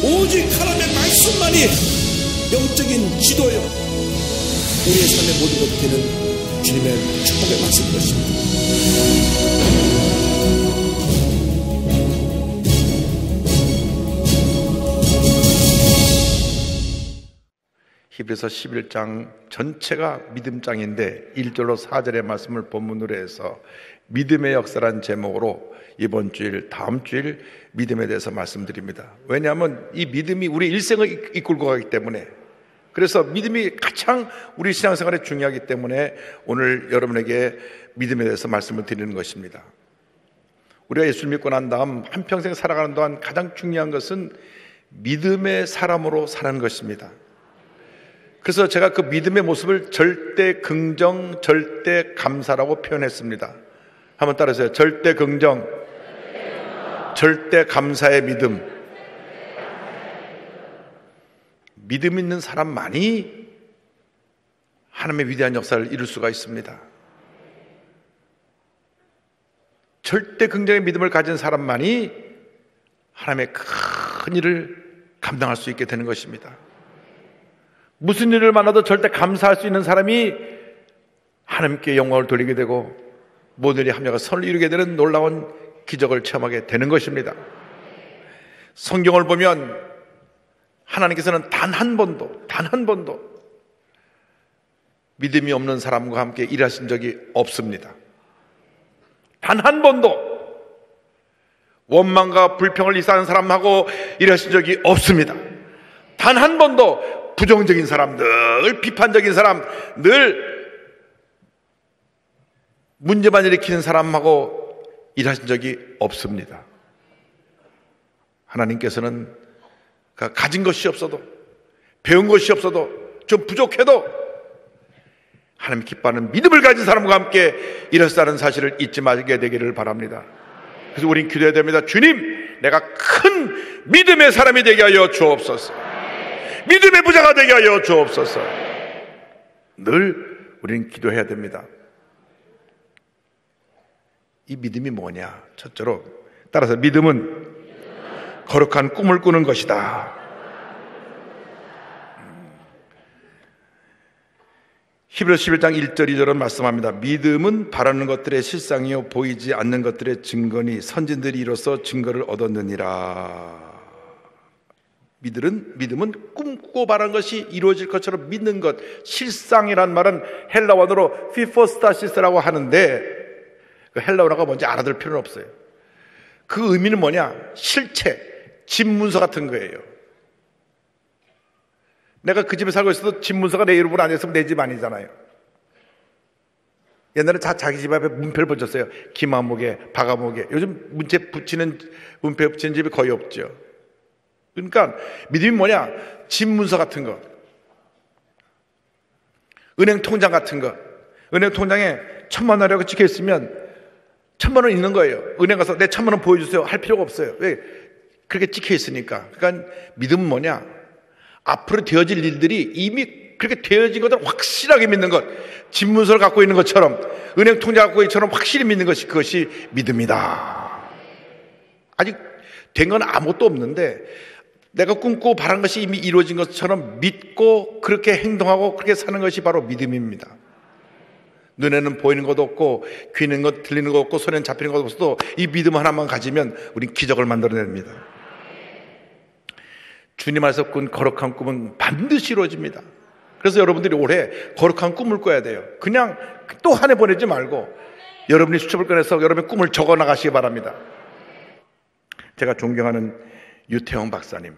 오직 하나님의 말씀만이 영적인 지도요, 우리의 삶의 모든 것이 되는 주님의 축복의 말씀인 것입니다. 히브리서 11장 전체가 믿음장인데 1절로 4절의 말씀을 본문으로 해서 믿음의 역사란 제목으로 이번 주일, 다음 주일 믿음에 대해서 말씀드립니다. 왜냐하면 이 믿음이 우리 일생을 이끌고 가기 때문에, 그래서 믿음이 가장 우리 신앙생활에 중요하기 때문에 오늘 여러분에게 믿음에 대해서 말씀을 드리는 것입니다. 우리가 예수를 믿고 난 다음 한평생 살아가는 동안 가장 중요한 것은 믿음의 사람으로 사는 것입니다. 그래서 제가 그 믿음의 모습을 절대 긍정, 절대 감사라고 표현했습니다. 한번 따라하세요. 절대 긍정, 절대 감사의 믿음. 믿음 있는 사람만이 하나님의 위대한 역사를 이룰 수가 있습니다. 절대 긍정의 믿음을 가진 사람만이 하나님의 큰 일을 감당할 수 있게 되는 것입니다. 무슨 일을 만나도 절대 감사할 수 있는 사람이 하나님께 영광을 돌리게 되고 모든 일이 합력하여 선을 이루게 되는 놀라운 기적을 체험하게 되는 것입니다. 성경을 보면 하나님께서는 단 한 번도 믿음이 없는 사람과 함께 일하신 적이 없습니다. 단 한 번도 원망과 불평을 이사하는 사람하고 일하신 적이 없습니다. 단 한 번도 부정적인 사람, 늘 비판적인 사람, 늘 문제만 일으키는 사람하고 일하신 적이 없습니다. 하나님께서는 가진 것이 없어도, 배운 것이 없어도, 좀 부족해도 하나님 기뻐하는 믿음을 가진 사람과 함께 일하셨다는 사실을 잊지 말게 되기를 바랍니다. 그래서 우린 기도해야 됩니다. 주님, 내가 큰 믿음의 사람이 되게 하여 주옵소서. 믿음의 부자가 되게 하여 주옵소서. 늘 우리는 기도해야 됩니다. 이 믿음이 뭐냐? 첫째로, 따라서 믿음은 거룩한 꿈을 꾸는 것이다. 히브리서 11장 1절 2절은 말씀합니다. 믿음은 바라는 것들의 실상이요 보이지 않는 것들의 증거니 선진들이 이로써 증거를 얻었느니라. 믿음은 꿈꾸고 바라는 것이 이루어질 것처럼 믿는 것. 실상이란 말은 헬라어로 피포스타시스라고 하는데, 그 헬라어가 뭔지 알아들 필요는 없어요. 그 의미는 뭐냐? 실체, 집문서 같은 거예요. 내가 그 집에 살고 있어도 집문서가 내 이름으로 안 했으면 내 집 아니잖아요. 옛날에 자기 집 앞에 문패를 붙였어요. 김아목에, 박아목에. 요즘 문패 붙이는 집이 거의 없죠. 그러니까 믿음이 뭐냐? 집문서 같은 거, 은행 통장 같은 거. 은행 통장에 1,000만 원이라고 찍혀 있으면 1,000만 원 있는 거예요. 은행 가서 내 1,000만 원 보여주세요 할 필요가 없어요. 왜? 그렇게 찍혀 있으니까. 그러니까 믿음은 뭐냐? 앞으로 되어질 일들이 이미 그렇게 되어진 것을 확실하게 믿는 것. 집문서를 갖고 있는 것처럼, 은행 통장 갖고 있는 것처럼 확실히 믿는 것이, 그것이 믿음이다. 아직 된 건 아무것도 없는데 내가 꿈꾸고 바란 것이 이미 이루어진 것처럼 믿고 그렇게 행동하고 그렇게 사는 것이 바로 믿음입니다. 눈에는 보이는 것도 없고 귀는 것 들리는 것도 없고 손에는 잡히는 것도 없어도 이 믿음 하나만 가지면 우린 기적을 만들어냅니다. 주님 안에서 꾼 거룩한 꿈은 반드시 이루어집니다. 그래서 여러분들이 올해 거룩한 꿈을 꿔야 돼요. 그냥 또 한 해 보내지 말고 여러분이 수첩을 꺼내서 여러분의 꿈을 적어 나가시기 바랍니다. 제가 존경하는 유태영 박사님,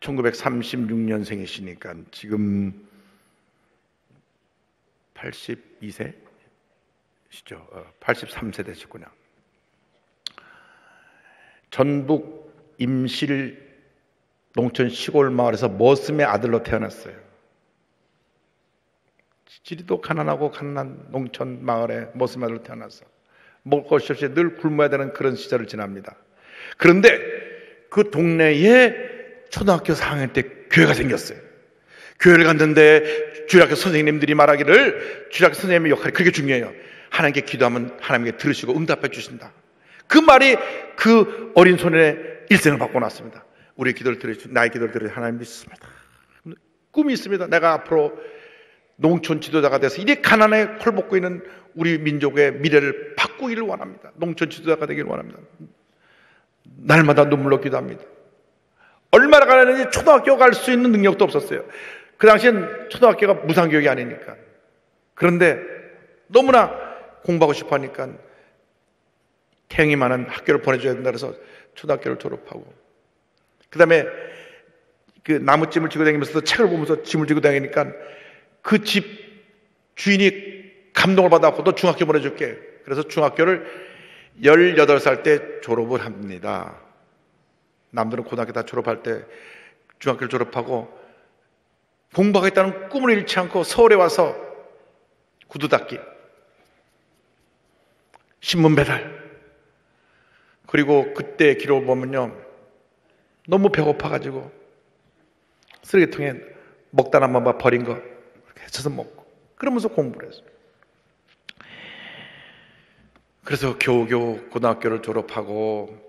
1936년생이시니까 지금 82세시죠. 83세 되셨군요. 전북 임실 농촌 시골 마을에서 머슴의 아들로 태어났어요. 지리도 가난하고 가난한 농촌 마을에 머슴의 아들로 태어나서 먹을 것이 없이 늘 굶어야 되는 그런 시절을 지납니다. 그런데 그 동네에 초등학교 4학년 때 교회가 생겼어요. 교회를 갔는데 주일학교 선생님들이 말하기를 주일학교 선생님의 역할이 그렇게 중요해요. 하나님께 기도하면 하나님께 들으시고 응답해 주신다. 그 말이 그 어린 소년의 일생을 바꿔놨습니다. 우리의 기도를 들으시고 나의 기도를 들으시고 하나님 믿습니다. 꿈이 있습니다. 내가 앞으로 농촌 지도자가 돼서 이리 가난에 콜벗고 있는 우리 민족의 미래를 바꾸기를 원합니다. 농촌 지도자가 되기를 원합니다. 날마다 눈물로 기도합니다. 얼마나 가난했는지 초등학교 갈 수 있는 능력도 없었어요. 그 당시엔 초등학교가 무상교육이 아니니까. 그런데 너무나 공부하고 싶어 하니까 태형이 많은 학교를 보내줘야 된다 그래서 초등학교를 졸업하고, 그 다음에 그 나무찜을 지고 다니면서 책을 보면서 짐을 지고 다니니까 그 집 주인이 감동을 받아갖고 너 중학교 보내줄게. 그래서 중학교를 18살 때 졸업을 합니다. 남들은 고등학교 다 졸업할 때 중학교를 졸업하고 공부하겠다는 꿈을 잃지 않고 서울에 와서 구두 닦기, 신문 배달, 그리고 그때 기록을 보면요, 너무 배고파가지고 쓰레기통에 먹다 남은 밥 버린 거 이렇게 해쳐서 먹고 그러면서 공부를 했어요. 그래서 겨우겨우 고등학교를 졸업하고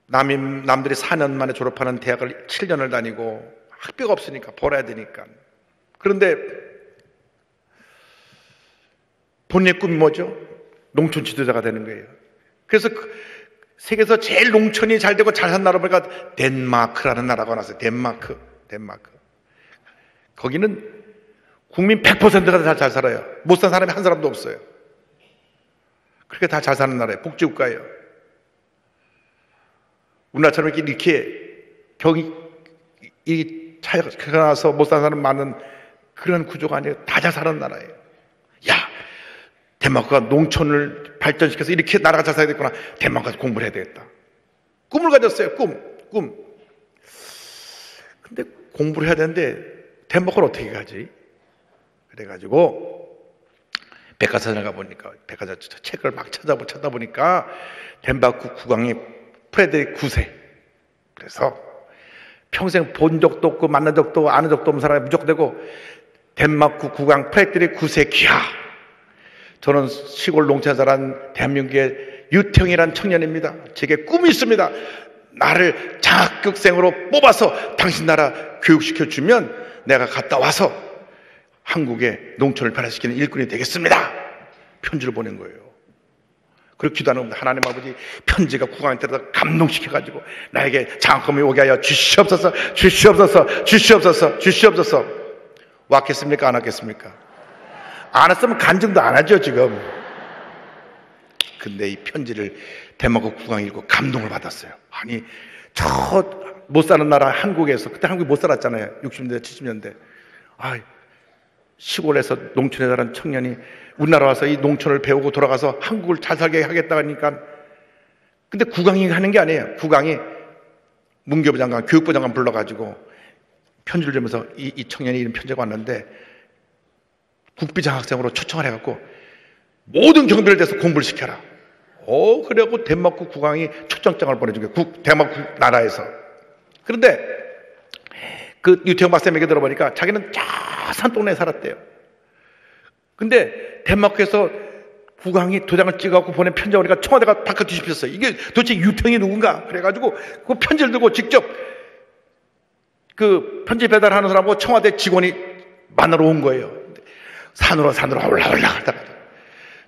남들이 4년 만에 졸업하는 대학을 7년을 다니고 학비가 없으니까 벌어야 되니까. 그런데 본인의 꿈이 뭐죠? 농촌 지도자가 되는 거예요. 그래서 세계에서 제일 농촌이 잘 되고 잘 산 나라 보니까 덴마크라는 나라가 나왔어요. 덴마크. 거기는 국민 100%가 다 잘 살아요. 못 산 사람이 한 사람도 없어요. 그렇게 다 잘 사는 나라예요. 복지국가예요. 우리나라처럼 이렇게 이 차이가 나서 못 사는 사람 많은 그런 구조가 아니에요. 다 잘 사는 나라예요. 야, 덴마크가 농촌을 발전시켜서 이렇게 나라가 잘 살겠구나. 덴마크 가서 공부를 해야 되겠다. 꿈을 가졌어요. 꿈. 근데 공부를 해야 되는데 덴마크를 어떻게 가지? 그래가지고 백과사전에 가보니까 백과사전 책을 막 찾아보니까 덴마크 국왕이 프레데릭 9세. 그래서 평생 본 적도 없고 만난 적도 아는 적도 없는 사람이 무조건 되고 덴마크 국왕 프레데릭 9세 귀하. 저는 시골 농촌에 자란 대한민국의 유태형이라는 청년입니다. 제게 꿈이 있습니다. 나를 장학생으로 뽑아서 당신 나라 교육시켜주면 내가 갔다 와서 한국의 농촌을 변화시키는 일꾼이 되겠습니다. 편지를 보낸 거예요. 그리고 기도하는 겁니다. 하나님 아버지, 편지가 국왕한테 감동시켜가지고 나에게 장학금이 오게 하여 주시옵소서. 왔겠습니까? 안 왔겠습니까? 안 왔으면 간증도 안 하죠 지금. 근데 이 편지를 덴마크 국왕이 읽고 감동을 받았어요. 아니, 저 못 사는 나라 한국에서, 그때 한국이 못 살았잖아요. 60년대 70년대. 시골에서 농촌에 자란 청년이 우리나라 와서 이 농촌을 배우고 돌아가서 한국을 잘 살게 하겠다 하니까, 근데 국왕이 하는 게 아니에요. 국왕이 문교부 장관, 교육부 장관 불러가지고 편지를 주면서 이 청년이 이런 편지가 왔는데 국비 장학생으로 초청을 해갖고 모든 경비를 대서 공부를 시켜라. 그래갖고 덴마크 국왕이 초청장을 보내준 거예요. 덴마크 나라에서. 그런데 그 유태형 박사님 얘기 들어보니까 자기는 저 산동네에 살았대요. 근데 덴마크에서 국왕이 도장을 찍어갖고 보낸 편지가 오니까 청와대가 바꿔 뒤집혔어요. 이게 도대체 유태형이 누군가? 그래가지고 그 편지를 들고 직접 그 편지 배달하는 사람하고 청와대 직원이 만나러 온 거예요. 산으로 올라가다가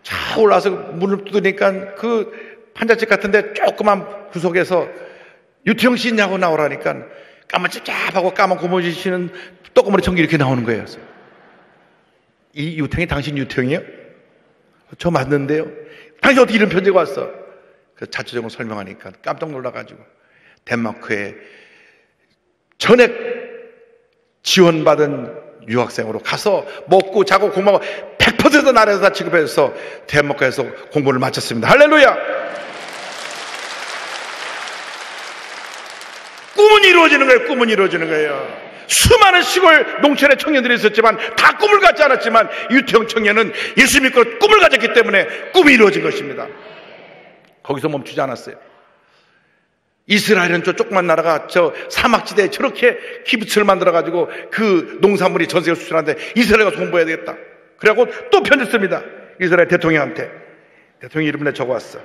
자 올라와서 문을 두드리니까 그 판잣집 같은데 조그만 구석에서 유태형 씨 있냐고 나오라니까 까만 찝찝하고 까만 고무줄 씨는 떡고머리 청기 이렇게 나오는 거예요. 이 유태형이 당신 유태형이에요? 저 맞는데요? 당신 어떻게 이런 편지가 왔어? 그 자초적으로 설명하니까 깜짝 놀라가지고 덴마크에 전액 지원받은 유학생으로 가서 먹고 자고 공부하고 100% 나라에서 다 취급해서 덴마크에서 공부를 마쳤습니다. 할렐루야! 꿈은 이루어지는 거예요. 수많은 시골 농촌의 청년들이 있었지만 다 꿈을 갖지 않았지만 유태형 청년은 예수 믿고 꿈을 가졌기 때문에 꿈이 이루어진 것입니다. 거기서 멈추지 않았어요. 이스라엘은 저 조그만 나라가 저 사막지대에 저렇게 키부츠를 만들어가지고 그 농산물이 전 세계에 수출하는데 이스라엘 가서 공부해야 되겠다. 그래갖고 또 편지 씁니다. 이스라엘 대통령한테. 대통령이 이름을 적어왔어.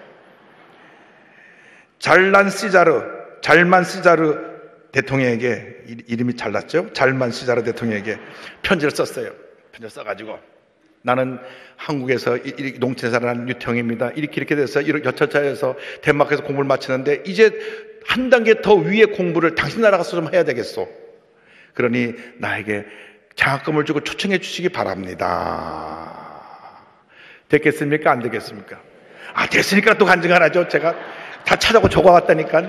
잘만 시자르 대통령에게, 이름이 잘났죠? 잘만 시자르 대통령에게 편지를 썼어요. 편지를 써가지고, 나는 한국에서 농촌에 사는 유태형입니다. 이렇게 돼서 여차차해서 덴마크에서 공부를 마치는데 이제 한 단계 더 위의 공부를 당신 나라 가서 좀 해야 되겠소. 그러니 나에게 장학금을 주고 초청해 주시기 바랍니다. 됐겠습니까? 안 되겠습니까? 됐으니까 또 간증하라죠. 제가 다 찾아고 적어왔다니까.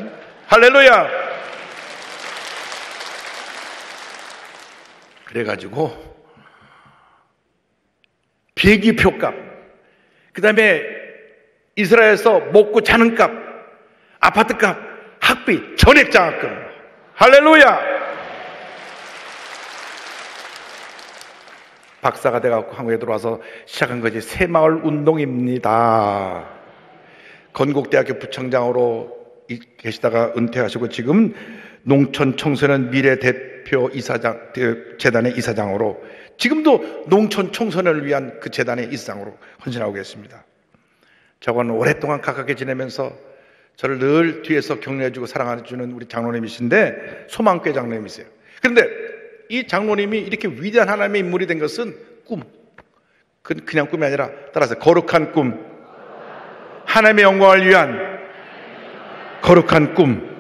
할렐루야! 그래가지고 비행기표 값, 그 다음에 이스라엘에서 먹고 자는 값, 아파트 값, 학비, 전액장학금. 할렐루야! 박사가 돼갖고 한국에 들어와서 시작한 것이 새마을 운동입니다. 건국대학교 부총장으로 계시다가 은퇴하시고 지금 농촌 청소년 미래 대표 이사장, 재단의 이사장으로, 지금도 농촌 청소년을 위한 그 재단의 이사장으로 헌신하고 계십니다. 저건 오랫동안 가깝게 지내면서 저를 늘 뒤에서 격려해주고 사랑해주는 우리 장로님이신데, 소망교회 장로님이세요. 그런데 이 장로님이 이렇게 위대한 하나님의 인물이 된 것은 꿈, 그냥 꿈이 아니라, 따라서 거룩한 꿈, 하나님의 영광을 위한 거룩한 꿈.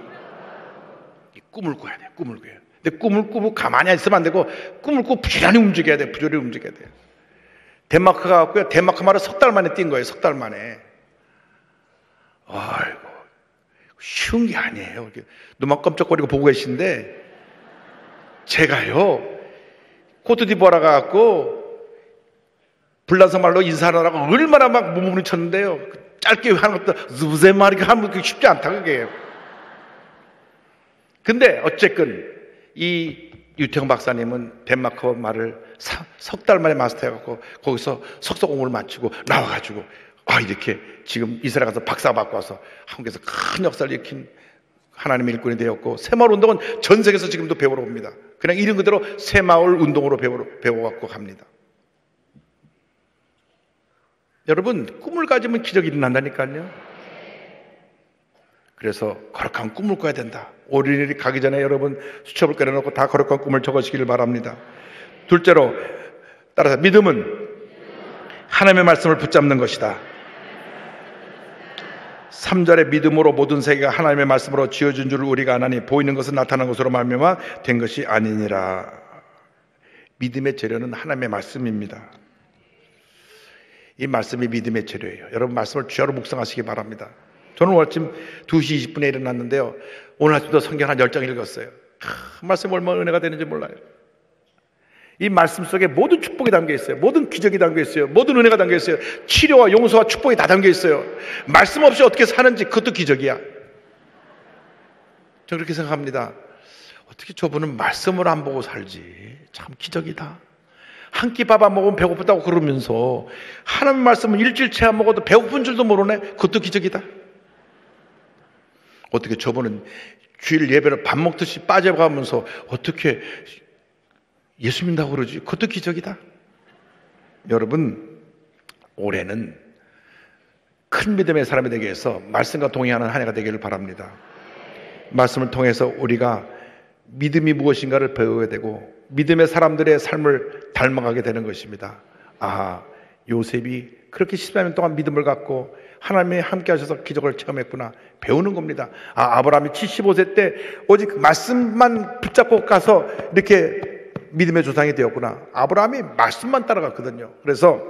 이 꿈을 꿔야 돼요. 꿈을 꿔야 돼요. 근데 꿈을 꾸고 가만히 있으면 안 되고, 꿈을 꾸고 부지런히 움직여야 돼요. 부지런히 움직여야 돼요. 덴마크 가고요. 덴마크 말을 석 달 만에 뛴 거예요. 석 달 만에. 아이고, 쉬운 게 아니에요. 눈만 깜짝거리고 보고 계신데, 제가요, 코트디부아라 가갖고 불란서 말로 인사하느라고 얼마나 막 몸부림 쳤는데요. 짧게 하는 것도 무쇠말이 하는 게 쉽지 않다, 그게. 근데 어쨌든 이 유태형 박사님은 덴마크 말을 석 달 만에 마스터해갖고 거기서 석사 공부를 마치고 나와가지고 이렇게 지금 이스라엘 가서 박사 받고 와서 한국에서 큰 역사를 일으킨 하나님의 일꾼이 되었고, 새마을 운동은 전 세계에서 지금도 배우러 옵니다. 그냥 이름 그대로 새마을 운동으로 배워갖고 갑니다. 여러분, 꿈을 가지면 기적이 일어난다니까요. 그래서 거룩한 꿈을 꿔야 된다. 어린이날이 가기 전에 여러분 수첩을 꺼내놓고 다 거룩한 꿈을 적으시기를 바랍니다. 둘째로, 따라서 믿음은 하나님의 말씀을 붙잡는 것이다. 3절의 믿음으로 모든 세계가 하나님의 말씀으로 지어진 줄을 우리가 아나니 보이는 것은 나타난 것으로 말미암아 된 것이 아니니라. 믿음의 재료는 하나님의 말씀입니다. 이 말씀이 믿음의 재료예요. 여러분, 말씀을 주야로 묵상하시기 바랍니다. 저는 오늘 아침 2시 20분에 일어났는데요, 오늘 아침도 성경 한 10장 읽었어요. 말씀이 얼마나 은혜가 되는지 몰라요. 이 말씀 속에 모든 축복이 담겨 있어요. 모든 기적이 담겨 있어요. 모든 은혜가 담겨 있어요. 치료와 용서와 축복이 다 담겨 있어요. 말씀 없이 어떻게 사는지 그것도 기적이야. 저는 그렇게 생각합니다. 어떻게 저분은 말씀을 안 보고 살지? 참 기적이다. 한 끼 밥 안 먹으면 배고프다고 그러면서 하나님 말씀은 일주일째 안 먹어도 배고픈 줄도 모르네? 그것도 기적이다. 어떻게 저분은 주일 예배를 밥 먹듯이 빠져가면서 어떻게 예수 믿는다고 그러지? 그것도 기적이다. 여러분, 올해는 큰 믿음의 사람이 되기 위해서 말씀과 동의하는 한 해가 되기를 바랍니다. 말씀을 통해서 우리가 믿음이 무엇인가를 배워야 되고 믿음의 사람들의 삶을 닮아가게 되는 것입니다. 요셉이 그렇게 14년 동안 믿음을 갖고 하나님이 함께 하셔서 기적을 체험했구나, 배우는 겁니다. 아브라함이 75세 때 오직 말씀만 붙잡고 가서 이렇게 믿음의 조상이 되었구나. 아브라함이 말씀만 따라갔거든요. 그래서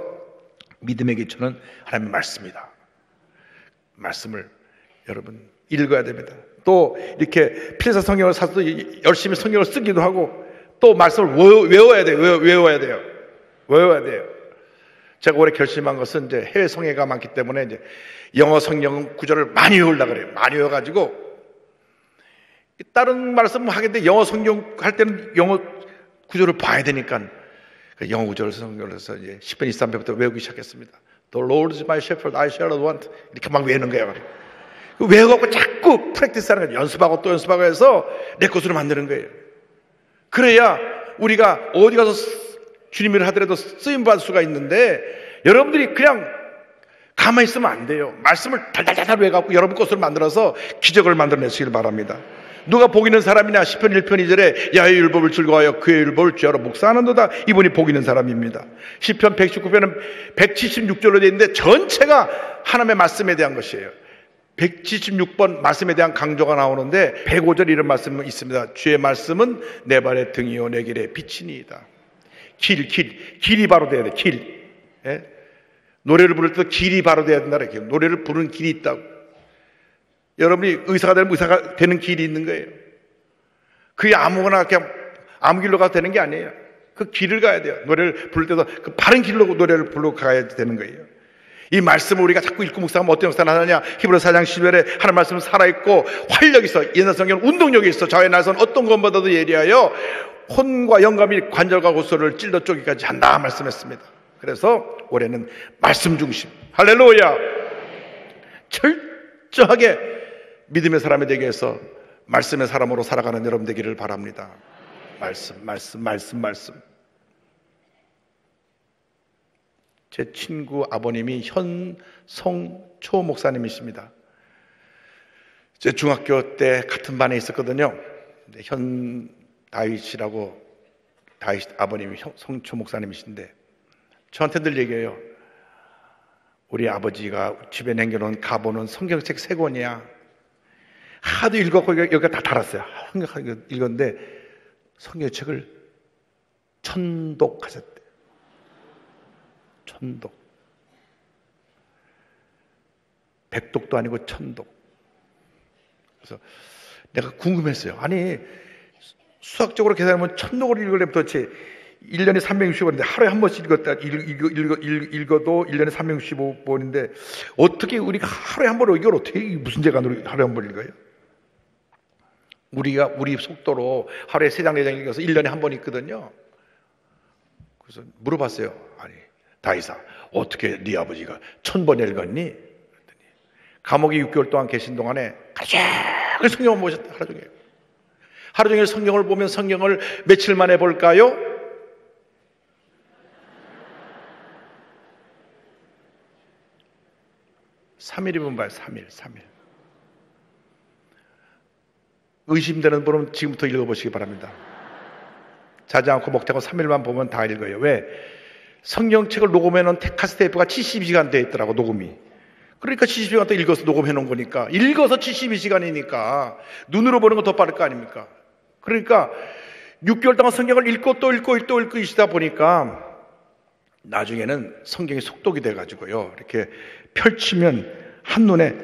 믿음의 기초는 하나님의 말씀이다. 말씀을 여러분 읽어야 됩니다. 또 이렇게 필사 성경을 사서 열심히 성경을 쓰기도 하고, 또 말씀을 외워야 돼요. 외워야 돼요. 제가 올해 결심한 것은 이제 해외 성회가 많기 때문에 이제 영어 성경 구절을 많이 외우려고 그래요. 많이 외워가지고 다른 말씀 하겠는데 영어 성경 할 때는 영어 구절을 봐야 되니까 영어 구절 성경을 해서 이제 10편 23편부터 외우기 시작했습니다. The Lord is my shepherd, I shall not want. 이렇게 막 외우는 거예요. 외우고 자꾸 프랙티스하는 거예요. 연습하고 또 연습하고 해서 내 것으로 만드는 거예요. 그래야 우리가 어디 가서 주님을 하더라도 쓰임받을 수가 있는데, 여러분들이 그냥 가만히 있으면 안 돼요. 말씀을 달달달달 외갖고 여러분 것으로 만들어서 기적을 만들어내시길 바랍니다. 누가 복 있는 사람이냐? 시편 1편 2절에 야의 율법을 즐거워하여 그의 율법을 죄하러 묵상하는도다. 이분이 복 있는 사람입니다. 시편 119편은 176절로 되어 있는데 전체가 하나님의 말씀에 대한 것이에요. 176번 말씀에 대한 강조가 나오는데 105절 이런 말씀은 있습니다. 주의 말씀은 내 발의 등이요 내 길의 빛이니이다. 길이 바로 돼야 돼. 길. 예? 노래를 부를 때도 길이 바로 돼야 된다. 이렇게 노래를 부르는 길이 있다고. 여러분이 의사가 되면 의사가 되는 길이 있는 거예요. 그게 아무거나 그냥 아무 길로 가도 되는 게 아니에요. 그 길을 가야 돼요. 노래를 부를 때도 그 바른 길로 노래를 부르고 가야 되는 거예요. 이 말씀을 우리가 자꾸 읽고 묵상하면 어떤 역사가 나느냐? 히브리서 4장 10절에 하나님 말씀은 살아있고 활력이 있어. 옛날 성경은 운동력이 있어. 좌의 날선 어떤 것보다도 예리하여 혼과 영감이 관절과 고소를 찔러 쪼기까지 한다 말씀했습니다. 그래서 올해는 말씀 중심. 할렐루야. 철저하게 믿음의 사람이 되게 해서 말씀의 사람으로 살아가는 여러분 되기를 바랍니다. 말씀. 제 친구 아버님이 현성초 목사님이십니다. 제 중학교 때 같은 반에 있었거든요. 다윗 아버님이 성초 목사님이신데 저한테 늘 얘기해요. 우리 아버지가 집에 남겨놓은 가보는 성경책 3권이야. 하도 읽었고 여기가 다 달았어요. 읽었는데 성경책을 천독하셨대. 천독. 백독도 아니고 천독. 그래서 내가 궁금했어요. 아니 수학적으로 계산하면 천독을 읽으려면 도대체 1년에 365번인데 하루에 한 번씩 읽어도 1년에 365번인데 어떻게 우리가 하루에 한 번을 이걸 어떻게 무슨 재간으로 하루에 한 번 읽어요? 우리 속도로 하루에 3장 4장 읽어서 1년에 한 번 읽거든요. 그래서 물어봤어요. 아니 다이사 어떻게 네 아버지가 1000번 읽었니? 그랬더니 감옥에 6개월 동안 계신 동안에 가장 성경을 보셨다. 하루 종일 성경을 보면 성경을 며칠 만에 볼까요? 3일이면 봐요. 3일. 의심되는 분은 지금부터 읽어보시기 바랍니다. 자지 않고 먹지 않고 3일만 보면 다 읽어요. 왜? 성경책을 녹음해놓은 카세트테이프가 72시간 돼 있더라고, 녹음이. 그러니까 72시간 또 읽어서 녹음해놓은 거니까. 읽어서 72시간이니까 눈으로 보는 건 더 빠를 거 아닙니까? 그러니까 6개월 동안 성경을 읽고 또 읽고 있다 보니까 나중에는 성경이 속독이 돼가지고요. 이렇게 펼치면 한눈에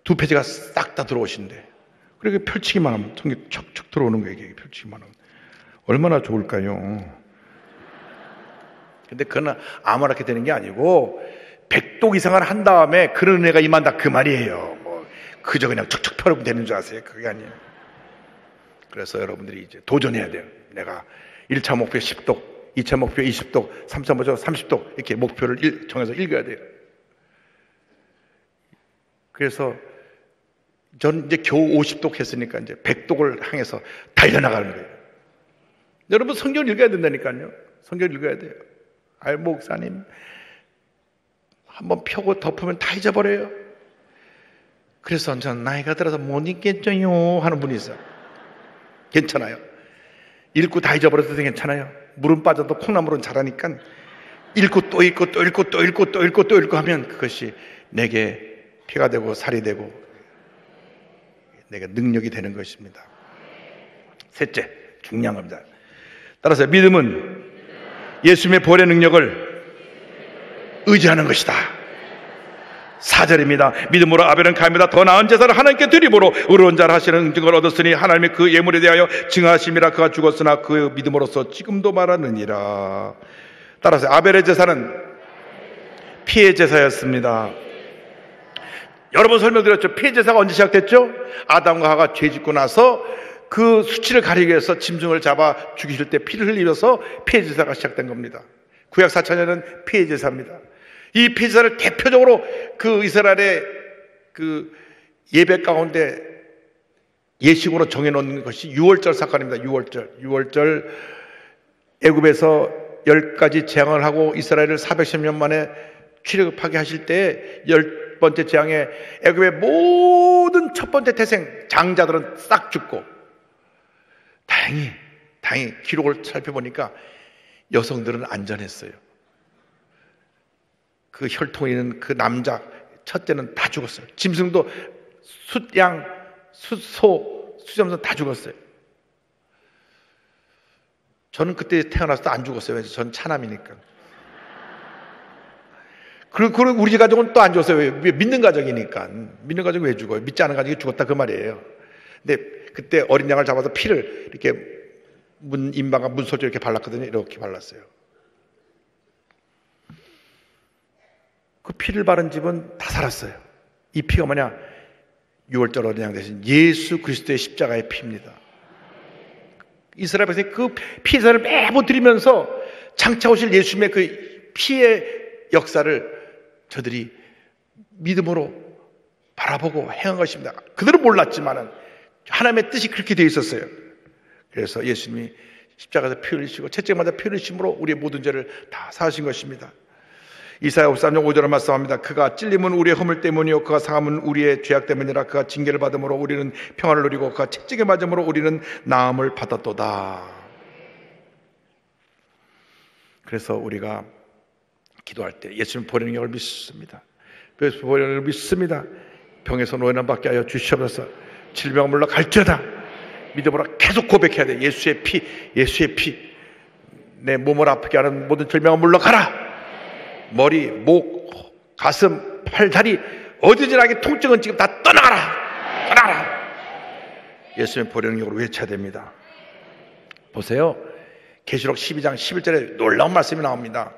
2페이지가 싹 다 들어오신대. 그렇게 펼치기만 하면 성경이 척척 들어오는 거예요. 이게 펼치기만 하면. 얼마나 좋을까요? 근데 그건 아무렇게 되는 게 아니고 백독 이상을 한 다음에 그런 애가 임한다 그 말이에요. 뭐 그저 그냥 척척 펴면 되는 줄 아세요? 그게 아니에요. 그래서 여러분들이 이제 도전해야 돼요. 내가 1차 목표 10독, 2차 목표 20독, 3차 목표 30독 이렇게 목표를 정해서 읽어야 돼요. 그래서 저는 이제 겨우 50독 했으니까 이제 100독을 향해서 달려나가는 거예요. 여러분 성경을 읽어야 된다니까요. 성경을 읽어야 돼요. 아이 목사님 한번 펴고 덮으면 다 잊어버려요. 그래서 저는 나이가 들어서 못 읽겠죠요 하는 분이 있어요. 괜찮아요. 읽고 다 잊어버려도 괜찮아요. 물은 빠져도 콩나물은 자라니까 읽고 또 읽고 또 읽고 또 읽고 또 읽고 또 읽고 하면 그것이 내게 피가 되고 살이 되고 내게 능력이 되는 것입니다. 셋째, 중요한 겁니다. 따라서 믿음은 예수님의 보혈의 능력을 의지하는 것이다. 4절입니다. 믿음으로 아벨은 가인보다 더 나은 제사를 하나님께 드림으로 의로운 자를 하시는 증거를 얻었으니 하나님의 그 예물에 대하여 증하심이라. 그가 죽었으나 그 믿음으로써 지금도 말하느니라. 따라서 아벨의 제사는 피의 제사였습니다. 여러 번 설명드렸죠. 피의 제사가 언제 시작됐죠? 아담과 하와가 죄 짓고 나서 그 수치를 가리기 위해서 짐승을 잡아 죽이실 때 피를 흘리면서 피의 제사가 시작된 겁니다. 구약 4,000년은 피의 제사입니다. 이 피의 제사를 대표적으로 그 이스라엘의 그 예배 가운데 예식으로 정해놓는 것이 유월절 사건입니다. 유월절 애굽에서 10가지 재앙을 하고 이스라엘을 410년 만에 출애굽하게 하실 때 10번째 재앙에 애굽의 모든 첫 번째 태생 장자들은 싹 죽고, 다행히 기록을 살펴보니까 여성들은 안전했어요. 그 혈통이 있는 그 남자 첫째는 다 죽었어요. 짐승도 숫양, 숫소, 수점선 다 죽었어요. 저는 그때 태어났을 때 안 죽었어요. 왜냐면 저는 차남이니까. 그리고 우리 가족은 또 안 죽었어요. 왜? 믿는 가족이니까. 믿는 가족이 왜 죽어요? 믿지 않은 가족이 죽었다 그 말이에요. 근데 그때 어린 양을 잡아서 피를 이렇게 인방과 문소재 이렇게 발랐거든요. 이렇게 발랐어요. 그 피를 바른 집은 다 살았어요. 이 피가 뭐냐? 6월절 어린 양 대신 예수 그리스도의 십자가의 피입니다. 이스라엘 백성이 그 피제사를 매번 드리면서 장차 오실 예수님의 그 피의 역사를 저들이 믿음으로 바라보고 행한 것입니다. 그들은 몰랐지만은 하나님의 뜻이 그렇게 되어 있었어요. 그래서 예수님이 십자가에서 피 흘리시고 채찍마다 피 흘리심으로 우리의 모든 죄를 다 사하신 것입니다. 이사야 53장 5절을 말씀합니다. 그가 찔림은 우리의 허물 때문이요 그가 상함은 우리의 죄악 때문이라. 그가 징계를 받음으로 우리는 평안을 누리고 그가 채찍에 맞음으로 우리는 나음을 받았도다. 그래서 우리가 기도할 때 예수님 보혈의 능력을 믿습니다. 그래서 보혈의 능력을 믿습니다. 병에서 노예남 받게 하여 주시옵소서. 질병을 물러갈지어다. 믿음으로 계속 고백해야 돼. 예수의 피, 예수의 피. 내 몸을 아프게 하는 모든 질병을 물러가라. 머리, 목, 가슴, 팔, 다리 어디지나게 통증은 지금 다 떠나가라. 떠나가라. 예수님의 보혈의 능력으로 외쳐야 됩니다. 보세요. 계시록 12장 11절에 놀라운 말씀이 나옵니다.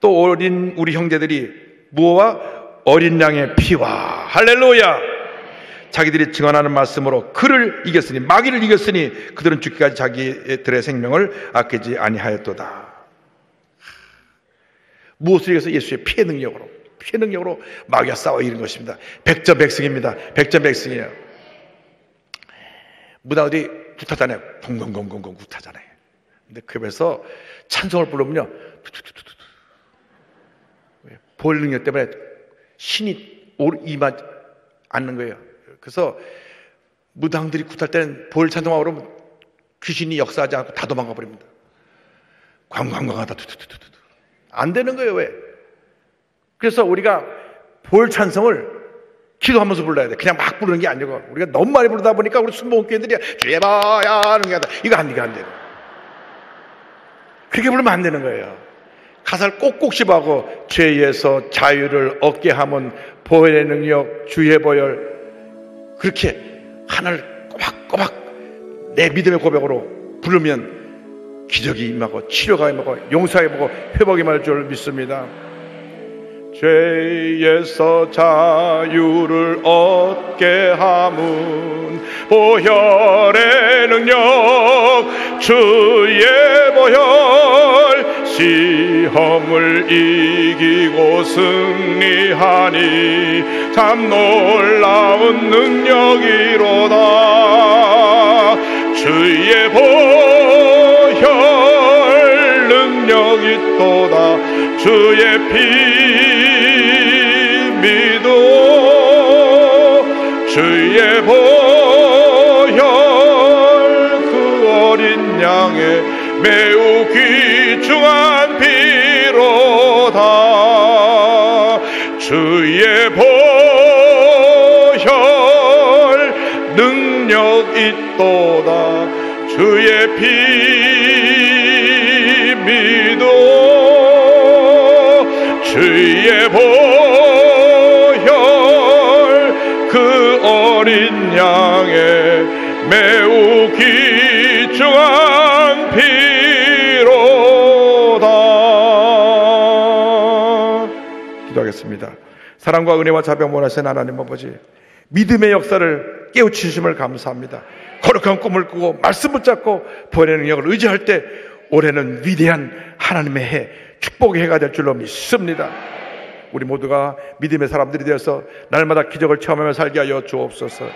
또 어린 우리 형제들이 무엇과 어린 양의 피와 할렐루야 자기들이 증언하는 말씀으로 그를 이겼으니 마귀를 이겼으니 그들은 죽기까지 자기들의 생명을 아끼지 아니하였도다. 무엇을 이겨서? 예수의 피의 능력으로 마귀와 싸워 이긴 것입니다. 백전백승입니다. 백전백승이에요. 무당들이 굿하잖아요. 공공공공공 굿하잖아요. 근데 그 옆에서 찬송을 부르면요, 보혈 능력 때문에 신이 임하지 않는 거예요. 그래서 무당들이 굿할 때는 보혈 찬송하고 그러면 귀신이 역사하지 않고 다 도망가 버립니다. 광광광하다 안 되는 거예요. 왜? 그래서 우리가 보혈 찬송을 기도하면서 불러야 돼. 그냥 막 부르는 게 아니고 우리가 너무 많이 부르다 보니까 우리 순복음교인들이 죄봐야 하는 게 아니라 이거 안 돼요. 그렇게 부르면 안 되는 거예요. 가사를 꼭꼭 씹어하고 죄에서 자유를 얻게 하면 보혈의 능력 주의 보혈 그렇게 하나를 꼬박꼬박 내 믿음의 고백으로 부르면 기적이 임하고 치료가 임하고 용서가 임하고 회복이 임할 줄 믿습니다. 죄에서 자유를 얻게 함은 보혈의 능력 주의 보혈 시험을 이기고 승리하니 참 놀라운 능력이로다. 주의 보혈 능력이 또다. 주의 피 믿어 주의 보혈 그 어린 양의 매우 귀중한 피로다. 주의 보혈 능력 있도다. 주의 피 믿어 주의 보혈 그 어린 양의 매우 귀중한 피로다. 기도하겠습니다. 사랑과 은혜와 자비와 원하신 하나님 아버지, 믿음의 역사를 깨우치심을 감사합니다. 거룩한 꿈을 꾸고 말씀 붙잡고 보혈의 능력을 의지할 때 올해는 위대한 하나님의 해, 축복의 해가 될 줄로 믿습니다. 우리 모두가 믿음의 사람들이 되어서 날마다 기적을 체험하며 살게 하여 주옵소서.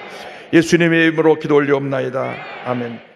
예수님의 이름으로 기도 올리옵나이다. 아멘.